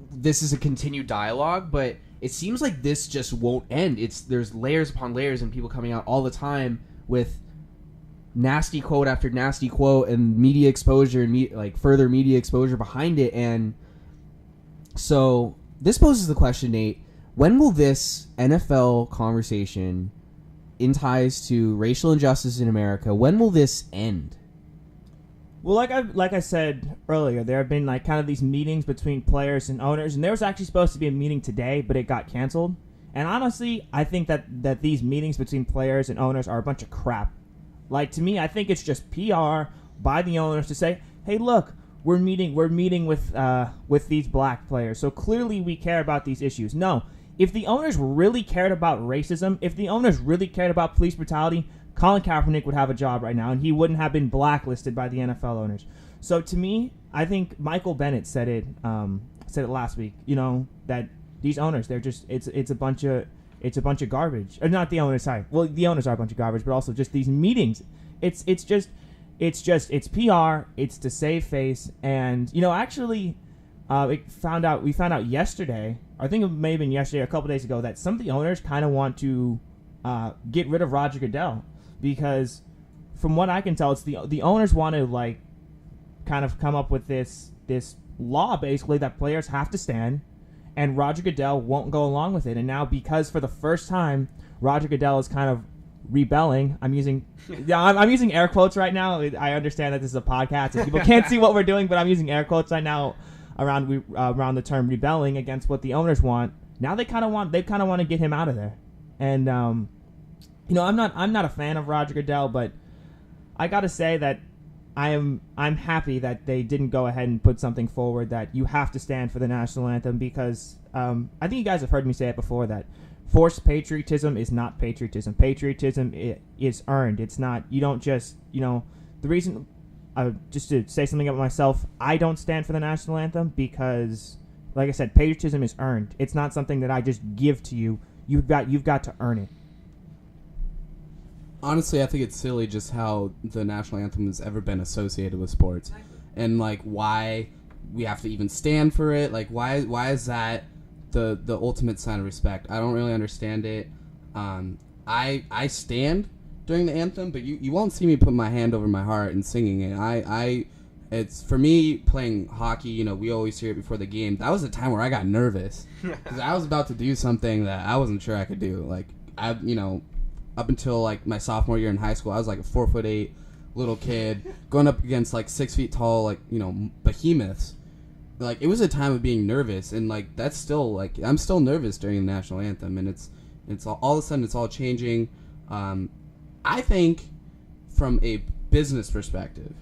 this is a continued dialogue, but it seems like this just won't end. There's layers upon layers, and people coming out all the time with nasty quote after nasty quote, and media exposure and further media exposure behind it. And so this poses the question, Nate. When will this NFL conversation in ties to racial injustice in America, when will this end? Well, like I said earlier, there have been kind of these meetings between players and owners, and there was actually supposed to be a meeting today, but it got canceled. And honestly, I think that these meetings between players and owners are a bunch of crap. To me, I think it's just PR by the owners to say, "Hey, look, we're meeting with these black players, so clearly we care about these issues." No. If the owners really cared about racism, if the owners really cared about police brutality, Colin Kaepernick would have a job right now, and he wouldn't have been blacklisted by the NFL owners. So to me, I think Michael Bennett said it last week. That these owners, they're just it's a bunch of garbage. Or not the owners, sorry. Well, the owners are a bunch of garbage, but also just these meetings. It's PR. It's to save face, and actually. We found out yesterday, I think it may have been yesterday, a couple days ago, that some of the owners kind of want to get rid of Roger Goodell, because from what I can tell, it's the owners want to kind of come up with this law basically that players have to stand, and Roger Goodell won't go along with it. And now, because for the first time Roger Goodell is kind of rebelling, I'm using air quotes right now. I understand that this is a podcast and people can't see what we're doing, but I'm using air quotes right now around the term rebelling against what the owners want. now they kind of want to get him out of there. And I'm not a fan of Roger Goodell, but I got to say that I'm happy that they didn't go ahead and put something forward that you have to stand for the national anthem, because I think you guys have heard me say it before that forced patriotism is not patriotism. Patriotism is earned. It's not, you don't just, the reason, just to say something about myself, I don't stand for the national anthem because, like I said, patriotism is earned. It's not something that I just give to you. You've got to earn it. Honestly, I think it's silly just how the national anthem has ever been associated with sports, and like why we have to even stand for it. Like why is that the ultimate sign of respect? I don't really understand it. I stand during the anthem, but you won't see me put my hand over my heart and singing it. It's for me playing hockey. We always hear it before the game. That was a time where I got nervous because I was about to do something that I wasn't sure I could do. Like up until like my sophomore year in high school, I was like a 4'8" little kid going up against like 6 feet tall, like behemoths. Like it was a time of being nervous, and like that's still like I'm still nervous during the national anthem, and it's all of a sudden it's all changing. I think from a business perspective,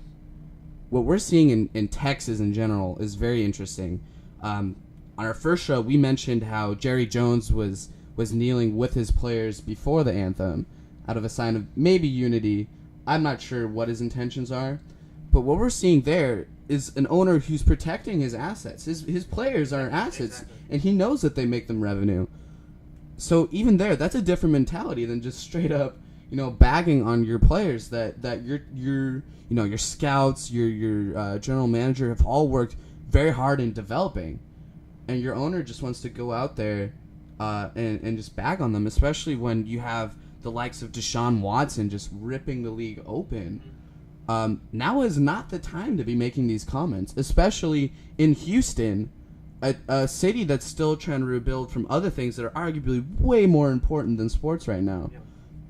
what we're seeing in Texas in general is very interesting. On our first show, we mentioned how Jerry Jones was kneeling with his players before the anthem out of a sign of maybe unity. I'm not sure what his intentions are, but what we're seeing there is an owner who's protecting his assets. His players are assets, exactly. And he knows that they make them revenue. So even there, that's a different mentality than just straight up, bagging on your players that your scouts, your general manager have all worked very hard in developing, and your owner just wants to go out there and just bag on them, especially when you have the likes of Deshaun Watson just ripping the league open. Now is not the time to be making these comments, especially in Houston, a city that's still trying to rebuild from other things that are arguably way more important than sports right now. Yeah.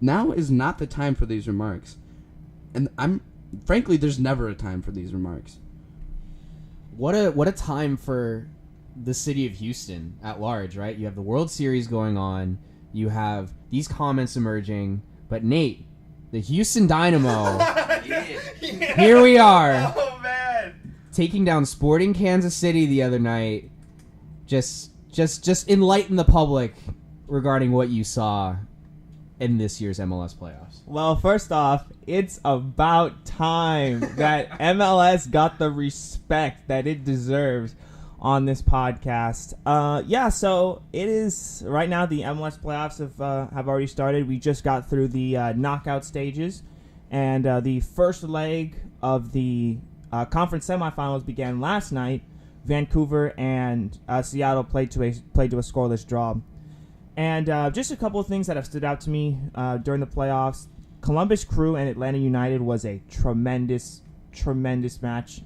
Now is not the time for these remarks. And frankly, there's never a time for these remarks. What a time for the city of Houston at large, right? You have the World Series going on. You have these comments emerging. But Nate, the Houston Dynamo, here we are, taking down Sporting Kansas City the other night. Just enlighten the public regarding what you saw in this year's MLS playoffs. Well, first off, it's about time that MLS got the respect that it deserves on this podcast. So it is right now. The MLS playoffs have already started. We just got through the knockout stages, and the first leg of the conference semifinals began last night. Vancouver and Seattle played to a scoreless draw. And just a couple of things that have stood out to me during the playoffs. Columbus Crew and Atlanta United was a tremendous match.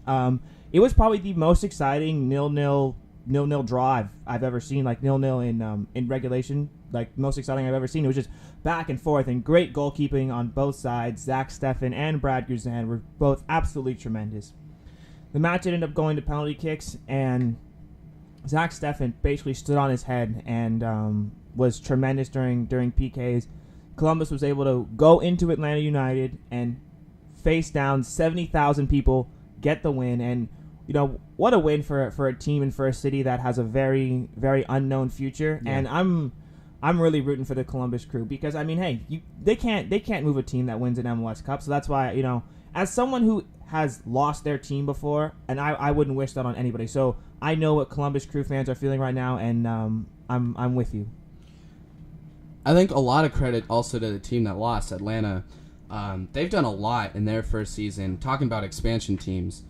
It was probably the most exciting 0-0 draw I've ever seen, like 0-0 in regulation, like most exciting I've ever seen. It was just back and forth and great goalkeeping on both sides. Zach Steffen and Brad Guzan were both absolutely tremendous. The match ended up going to penalty kicks, and Zach Steffen basically stood on his head and was tremendous during PKs. Columbus was able to go into Atlanta United and face down 70,000 people, get the win, and what a win for a team and for a city that has a very, very unknown future. Yeah. And I'm really rooting for the Columbus Crew because they can't move a team that wins an MLS Cup. So that's why as someone who has lost their team before, and I wouldn't wish that on anybody. So I know what Columbus Crew fans are feeling right now, and I'm with you. I think a lot of credit also to the team that lost, Atlanta. They've done a lot in their first season. Talking about expansion teams,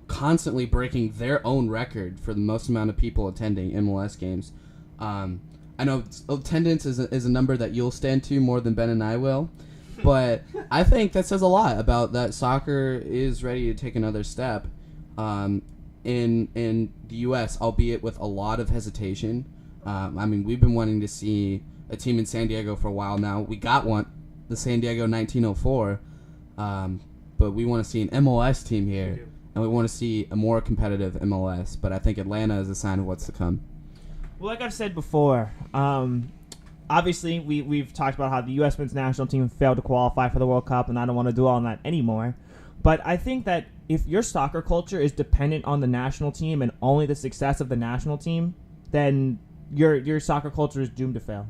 constantly breaking their own record for the most amount of people attending MLS games. I know attendance is a number that you'll stand to more than Ben and I will, but I think that says a lot about that soccer is ready to take another step in the U.S., albeit with a lot of hesitation. We've been wanting to see a team in San Diego for a while now. We got one, the San Diego 1904, but we want to see an MLS team here, and we want to see a more competitive MLS. But I think Atlanta is a sign of what's to come. Well, like I've said before, obviously we've talked about how the U.S. men's national team failed to qualify for the World Cup, and I don't want to dwell on that anymore. But I think that if your soccer culture is dependent on the national team and only the success of the national team, then your soccer culture is doomed to fail.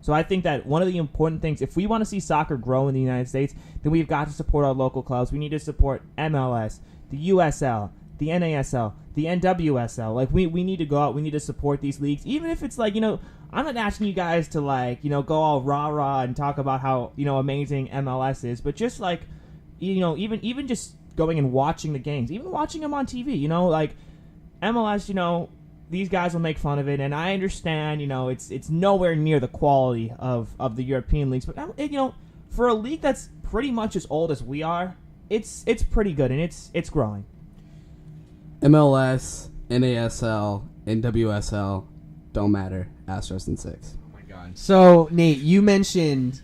So I think that one of the important things, if we want to see soccer grow in the United States, then we've got to support our local clubs. We need to support MLS, the USL, the NASL, the NWSL. Like, we need to go out. We need to support these leagues. Even if it's like, I'm not asking you guys to, like, go all rah-rah and talk about how, amazing MLS is. But just, like, even just going and watching the games, even watching them on TV, like, MLS, these guys will make fun of it, and I understand, it's nowhere near the quality of the European leagues. But, for a league that's pretty much as old as we are, it's pretty good, and it's growing. MLS, NASL, NWSL don't matter. Astros in 6. Oh my god. So Nate, you mentioned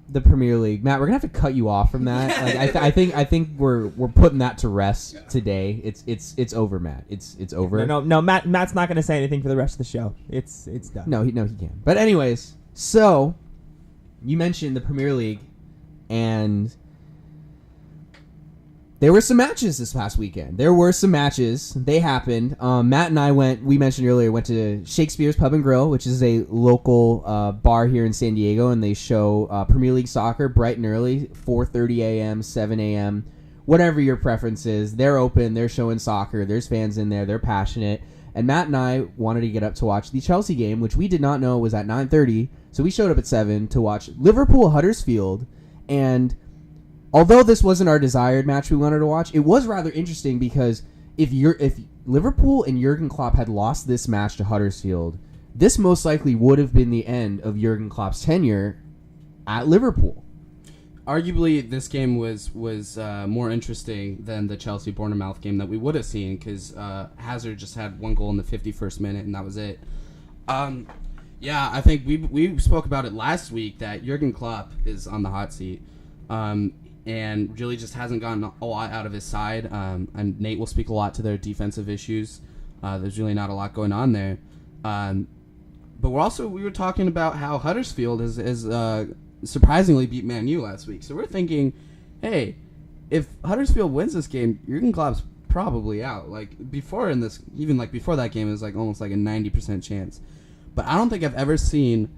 the Premier League. Matt, we're gonna have to cut you off from that. Like, I think we're putting that to rest today. It's over, Matt. It's over. No. Matt's not gonna say anything for the rest of the show. It's done. No, he can. But anyways, so you mentioned the Premier League, and there were some matches this past weekend. They happened. Matt and I went to Shakespeare's Pub and Grill, which is a local bar here in San Diego, and they show Premier League soccer bright and early, 4:30 a.m., 7 a.m., whatever your preference is. They're open. They're showing soccer. There's fans in there. They're passionate. And Matt and I wanted to get up to watch the Chelsea game, which we did not know was at 9:30, so we showed up at 7 to watch Liverpool-Huddersfield, and although this wasn't our desired match we wanted to watch, it was rather interesting because if Liverpool and Jurgen Klopp had lost this match to Huddersfield, this most likely would have been the end of Jurgen Klopp's tenure at Liverpool. Arguably, this game was more interesting than the Chelsea-Bournemouth game that we would have seen because Hazard just had one goal in the 51st minute, and that was it. Yeah, I think we spoke about it last week that Jurgen Klopp is on the hot seat. And really just hasn't gotten a lot out of his side. And Nate will speak a lot to their defensive issues. There's really not a lot going on there. But we were talking about how Huddersfield has surprisingly beat Man U last week. So we're thinking, hey, if Huddersfield wins this game, Jurgen Klopp's probably out. Like before that game, it was like almost like a 90% chance. But I don't think I've ever seen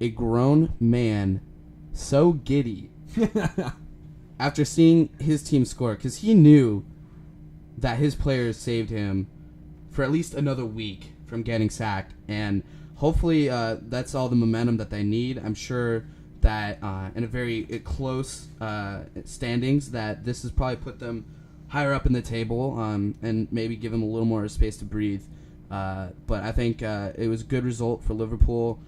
a grown man so giddy after seeing his team score, because he knew that his players saved him for at least another week from getting sacked, and hopefully that's all the momentum that they need. I'm sure that in a very close standings that this has probably put them higher up in the table and maybe give them a little more space to breathe. But I think it was a good result for Liverpool,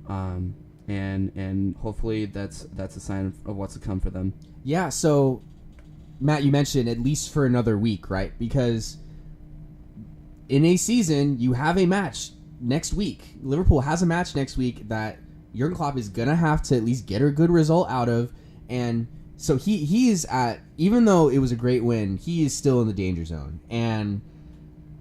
and hopefully that's a sign of what's to come for them. Yeah, so, Matt, you mentioned at least for another week, right? Because in a season, you have a match next week. Liverpool has a match next week that Jurgen Klopp is going to have to at least get a good result out of. And so he is at, even though it was a great win, he is still in the danger zone. And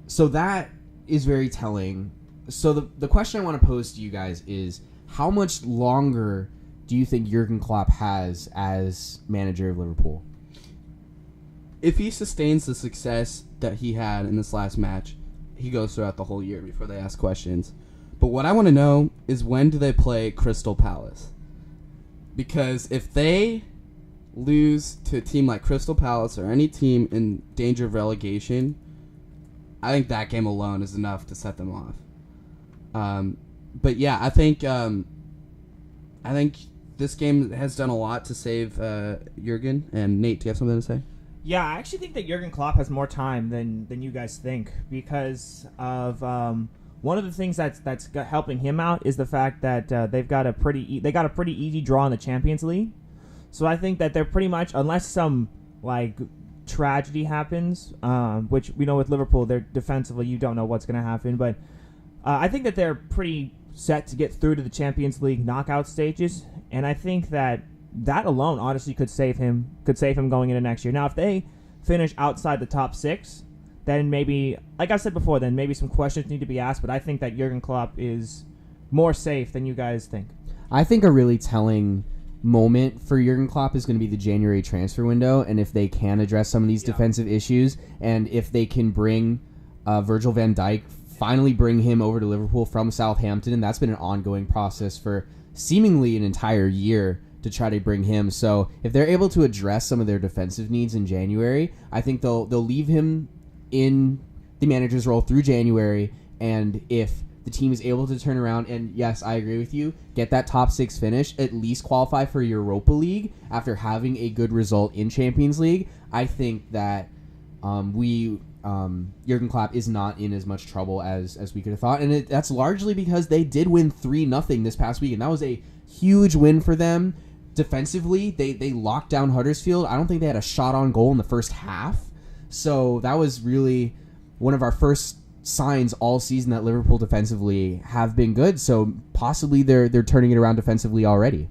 so that is very telling. So the question I want to pose to you guys is, how much longer do you think Jurgen Klopp has as manager of Liverpool? If he sustains the success that he had in this last match, he goes throughout the whole year before they ask questions. But what I want to know is, when do they play Crystal Palace? Because if they lose to a team like Crystal Palace or any team in danger of relegation, I think that game alone is enough to set them off. But yeah, I think this game has done a lot to save Jurgen. And Nate, do you have something to say? Yeah, I actually think that Jurgen Klopp has more time than you guys think, because of one of the things that's helping him out is the fact that they got a pretty easy draw in the Champions League. So I think that they're pretty much, unless some like tragedy happens, which we know with Liverpool, they're defensively, you don't know what's going to happen, but I think that they're pretty set to get through to the Champions League knockout stages, and I think that alone honestly could save him going into next year. Now, if they finish outside the top 6, then maybe, like I said before, then maybe some questions need to be asked. But I think that Jurgen Klopp is more safe than you guys think. I think a really telling moment for Jurgen Klopp is going to be the January transfer window, and if they can address some of these defensive issues, and if they can bring Virgil van Dijk, finally bring him over to Liverpool from Southampton, and that's been an ongoing process for seemingly an entire year to try to bring him. So if they're able to address some of their defensive needs in January, I think they'll leave him in the manager's role through January, and if the team is able to turn around and, yes, I agree with you, get that top 6 finish, at least qualify for Europa League after having a good result in Champions League, I think that Jurgen Klopp is not in as much trouble as we could have thought. And that's largely because they did win 3-0 this past week, and that was a huge win for them. Defensively, they locked down Huddersfield. I don't think they had a shot on goal in the first half. So that was really one of our first signs all season that Liverpool defensively have been good. So possibly they're turning it around defensively already.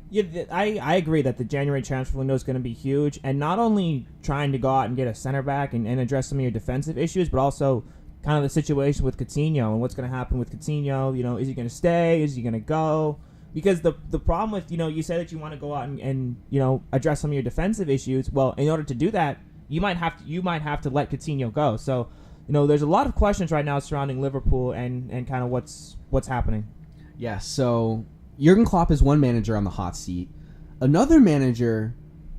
Yeah, I agree that the January transfer window is going to be huge, and not only trying to go out and get a center back and address some of your defensive issues, but also kind of the situation with Coutinho and what's going to happen with Coutinho. You know, is he going to stay? Is he going to go? Because the problem with, you say that you want to go out and address some of your defensive issues. Well, in order to do that, you might have to let Coutinho go. So, there's a lot of questions right now surrounding Liverpool and kind of what's happening. Yeah, so Jurgen Klopp is one manager on the hot seat. Another manager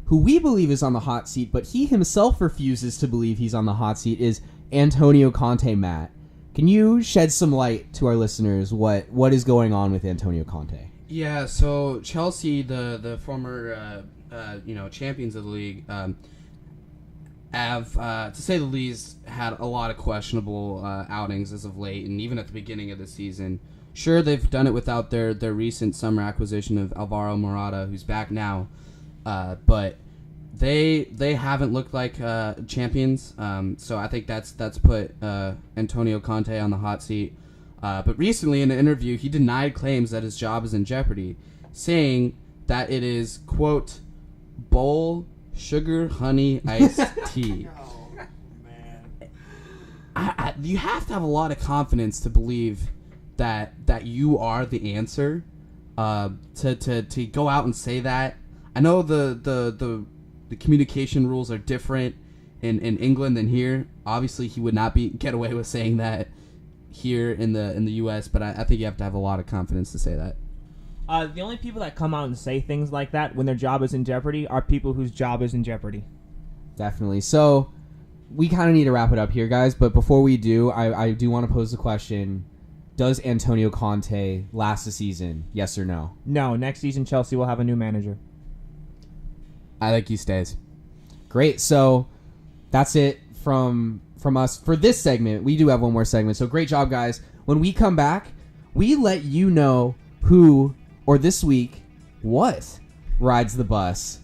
who we believe is on the hot seat, but he himself refuses to believe he's on the hot seat, is Antonio Conte. Matt, can you shed some light to our listeners what is going on with Antonio Conte? Yeah, so Chelsea, the former champions of the league, have, to say the least, had a lot of questionable outings as of late, and even at the beginning of the season. Sure, they've done it without their recent summer acquisition of Alvaro Morata, who's back now, but they haven't looked like champions. So I think that's put Antonio Conte on the hot seat. But recently, in an interview, he denied claims that his job is in jeopardy, saying that it is, quote, bowl sugar honey iced tea. Oh, man. You have to have a lot of confidence to believe that you are the answer. To go out and say that. I know the communication rules are different in England than here. Obviously, he would not get away with saying that here in the U.S., but I think you have to have a lot of confidence to say that. The only people that come out and say things like that when their job is in jeopardy are people whose job is in jeopardy. Definitely. So we kind of need to wrap it up here, guys, but before we do, I do want to pose the question: does Antonio Conte last the season? Yes or no? No. Next season, Chelsea will have a new manager. I think he stays. Great. So that's it from us for this segment. We do have one more segment, so great job, guys. When we come back, we let you know who, or this week, what rides the bus,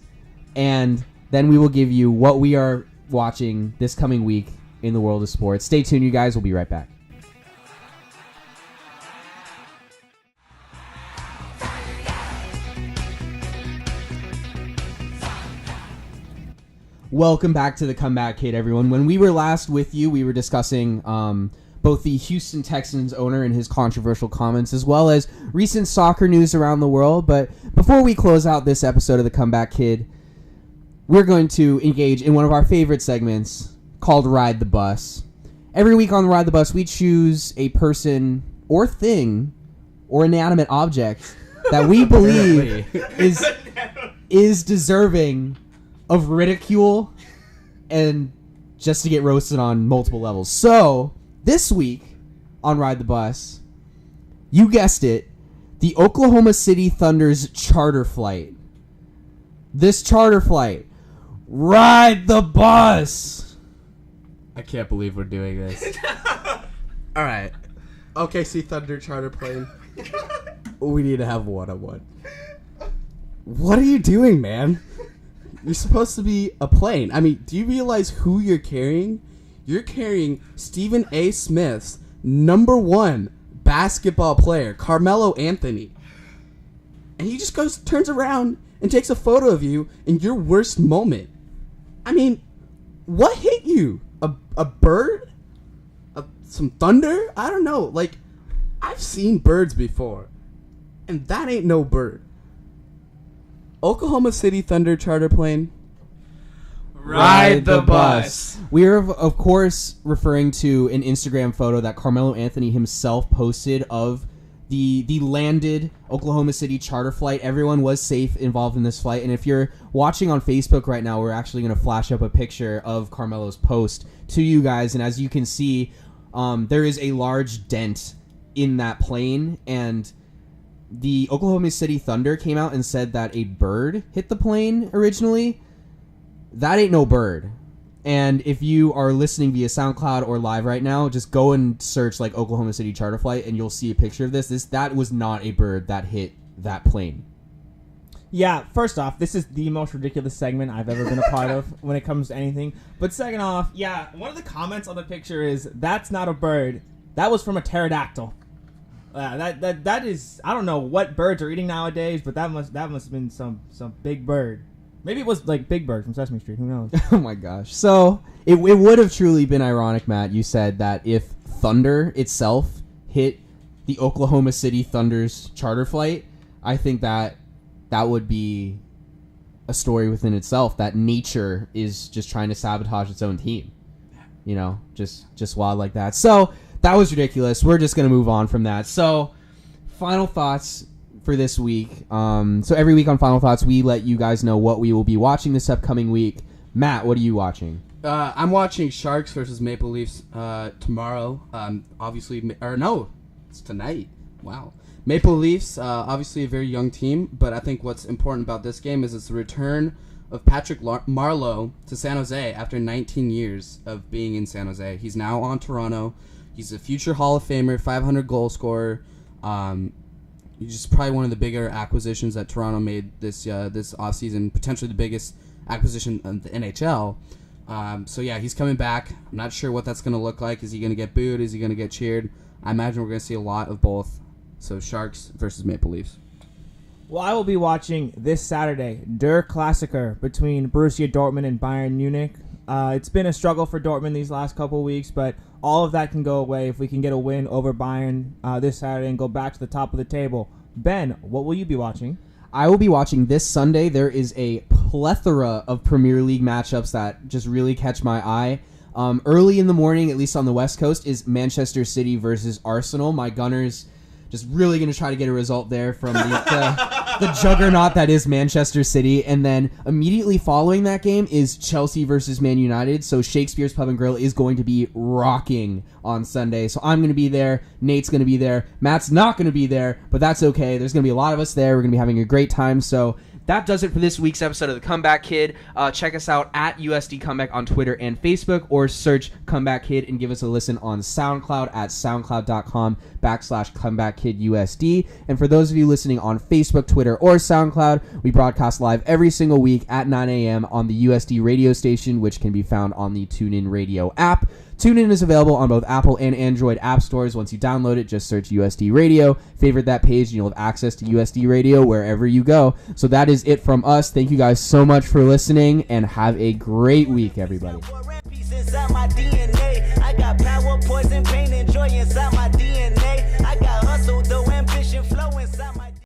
and then we will give you what we are watching this coming week in the world of sports. Stay tuned, you guys. We'll be right back. Welcome back to the Comeback Kid, everyone. When we were last with you, we were discussing both the Houston Texans owner and his controversial comments, as well as recent soccer news around the world. But before we close out this episode of the Comeback Kid, we're going to engage in one of our favorite segments called Ride the Bus. Every week on Ride the Bus, we choose a person or thing or inanimate object that we believe is deserving of ridicule and just to get roasted on multiple levels. So, this week on Ride the Bus, you guessed it, the Oklahoma City Thunder's charter flight. This charter flight. Ride the bus! I can't believe we're doing this. All right. OKC Thunder charter plane. We need to have one-on-one. What are you doing, man? You're supposed to be a plane. I mean, do you realize who you're carrying? You're carrying Stephen A. Smith's #1 basketball player, Carmelo Anthony. And he just turns around and takes a photo of you in your worst moment. I mean, what hit you? a bird? Some thunder? I don't know. Like, I've seen birds before, and that ain't no bird. Oklahoma City Thunder charter plane. Ride the bus. We are, of course, referring to an Instagram photo that Carmelo Anthony himself posted of the landed Oklahoma City charter flight. Everyone was safe involved in this flight. And if you're watching on Facebook right now, we're actually going to flash up a picture of Carmelo's post to you guys. And as you can see, there is a large dent in that plane. And the Oklahoma City Thunder came out and said that a bird hit the plane originally. That ain't no bird. And if you are listening via SoundCloud or live right now, just go and search like Oklahoma City charter flight and you'll see a picture of this. That was not a bird that hit that plane. Yeah, first off, this is the most ridiculous segment I've ever been a part of when it comes to anything. But second off, yeah, one of the comments on the picture is, that's not a bird. That was from a pterodactyl. That is, I don't know what birds are eating nowadays, but that must have been some big bird. Maybe it was like Big Bird from Sesame Street. Who knows? Oh my gosh. So it would have truly been ironic, Matt. You said that if Thunder itself hit the Oklahoma City Thunder's charter flight, I think that would be a story within itself, that nature is just trying to sabotage its own team. You know, just wild like that. So that was ridiculous. We're just going to move on from that. So final thoughts for this week. So every week on Final Thoughts, we let you guys know what we will be watching this upcoming week. Matt, what are you watching? I'm watching Sharks versus Maple Leafs tomorrow. It's tonight. Wow. Maple Leafs, obviously a very young team, but I think what's important about this game is it's the return of Patrick Marleau to San Jose after 19 years of being in San Jose. He's now on Toronto. He's a future Hall of Famer, 500 goal scorer. He's just probably one of the bigger acquisitions that Toronto made this offseason, potentially the biggest acquisition in the NHL. So yeah, he's coming back. I'm not sure what that's going to look like. Is he going to get booed? Is he going to get cheered? I imagine we're going to see a lot of both. So Sharks versus Maple Leafs. Well, I will be watching this Saturday, Der Klassiker between Borussia Dortmund and Bayern Munich. It's been a struggle for Dortmund these last couple of weeks, but all of that can go away if we can get a win over Bayern this Saturday and go back to the top of the table. Ben, what will you be watching? I will be watching this Sunday. There is a plethora of Premier League matchups that just really catch my eye. Early in the morning, at least on the West Coast, is Manchester City versus Arsenal. My Gunners just really going to try to get a result there from the juggernaut that is Manchester City. And then immediately following that game is Chelsea versus Man United. So Shakespeare's Pub and Grill is going to be rocking on Sunday. So I'm going to be there. Nate's going to be there. Matt's not going to be there, but that's okay. There's going to be a lot of us there. We're going to be having a great time. So that does it for this week's episode of The Comeback Kid. Check us out at USD Comeback on Twitter and Facebook, or search Comeback Kid and give us a listen on SoundCloud at soundcloud.com/ComebackKidUSD. And for those of you listening on Facebook, Twitter, or SoundCloud, we broadcast live every single week at 9 a.m. on the USD radio station, which can be found on the TuneIn Radio app. TuneIn is available on both Apple and Android app stores. Once you download it, just search USD Radio, favorite that page, and you'll have access to USD Radio wherever you go. So that is it from us. Thank you guys so much for listening, and have a great week, everybody. I got power, poison, pain, and joy inside my DNA. I got hustle, though ambition flow inside my